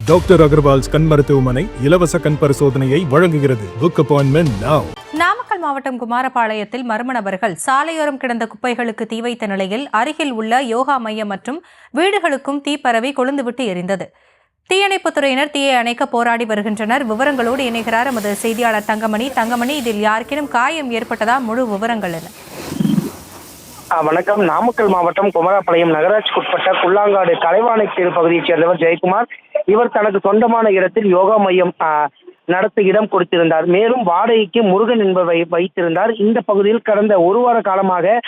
Doctor Agarwal's கண் மருத்துவமனை இலவச கண் பரிசோதனையை வழங்குகிறது. Book appointment now. நாமக்கல் மாவட்டம் குமாரபாளையத்தில் மர்ம நபர்கள் சாலையோரம் கிடந்த குப்பைகளுக்கு தீ வைத்த நிலையில் அருகில் உள்ள யோகா மையம் மற்றும் வீடுகளுக்கும் தீ பரவி கொழுந்துவிட்டு எரிந்தது. தீயணைப்புத்துறையினர் தீயை அணைக்க போராடி வருகின்றனர். விவரங்களோடு இணைகிறார் எமது செய்தியாளர் தங்கமணி. இதில் யாருக்கேனும் காயம் ஏற்பட்டதா? முழு விவரங்கள் என்ன? வணக்கம். நாமக்கல் மாவட்டம் குமாரபாளையம் நகராட்சிக்குட்பட்ட குள்ளாங்காடு கலைவாணி பகுதியைச் சேர்ந்தவர் ஜெயக்குமார். இவர் தனக்கு சொந்தமான இடத்தில் யோகா மையம் நடத்த இடம் கொடுத்திருந்தார். மேலும் வாடகைக்கு முருகன் என்பதை வைத்திருந்தார். இந்த பகுதியில் கடந்த ஒரு வார காலமாக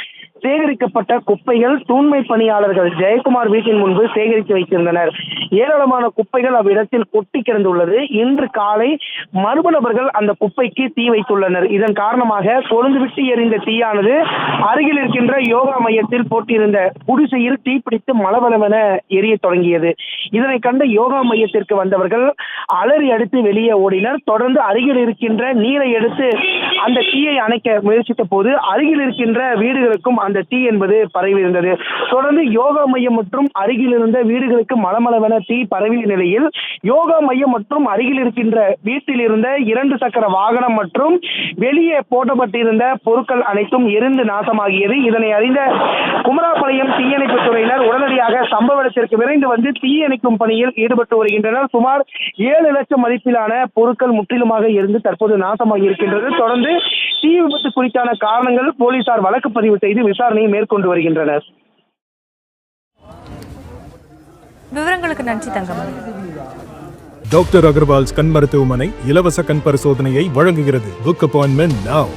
சேகரிக்கப்பட்ட குப்பைகள் தூய்மை பணியாளர்கள் ஜெயக்குமார் வீட்டின் முன்பு சேகரித்து வைத்திருந்தனர். ஏராளமான குப்பைகள் அவ்விடத்தில் கொட்டி கிடந்துள்ளது. இன்று காலை மர்ம நபர்கள் அந்த குப்பைக்கு தீ வைத்துள்ளனர். இதன் காரணமாக கொழுந்துவிட்டு எரிந்த தீயானது அருகில் இருக்கின்ற யோகா மையத்தில் போட்டிருந்த குடிசையில் தீப்பிடித்து மளமளவென எரிய தொடங்கியது. இதனை கண்ட யோகா மையத்திற்கு வந்தவர்கள் அலறி அடித்து வெளியே ஓடினர். தொடர்ந்து அருகில் இருக்கின்ற நீரை எடுத்து அந்த தீயை அணைக்க முயற்சித்த போது அருகில் இருக்கின்ற வீடுகளுக்கும் அந்த தீ என்பது பரவி இருந்தது. தொடர்ந்து யோகா மையம் மற்றும் அருகில் இருந்த வீடுகளுக்கு மளமளவென தீ பரவிய நிலையில் யோகா மையம் மற்றும் அருகில் இருக்கின்ற வீட்டில் இருந்த 2 சக்கர வாகனம் மற்றும் வெளியே போடப்பட்டிருந்த பொருட்கள் அனைத்தும் எரிந்து நாசமாகியது. இதனை அறிந்த குமாரபாளையம் தீயணைப்பு துறையினர் உடனடியாக சம்பவ இடத்திற்கு விரைந்து வந்து தீயணைக்கும் பணியில் ஈடுபட்டு வருகின்றனர். சுமார் 7 லட்சம் மதிப்பிலான பொருட்கள் முற்றிலுமாக எரிந்து தற்போது நாசமாகி இருக்கின்றது. தொடர்ந்து தீ விபத்து குறித்தான காரணங்கள் போலீசார் வழக்கு பதிவு செய்து விசாரணையை மேற்கொண்டு வருகின்றனர். விவரங்களுக்கு நன்றி தங்கமணி. டாக்டர் அகர்வால்ஸ் கண் மருத்துவமனை இலவச கண் பரிசோதனையை வழங்குகிறது. Book appointment now.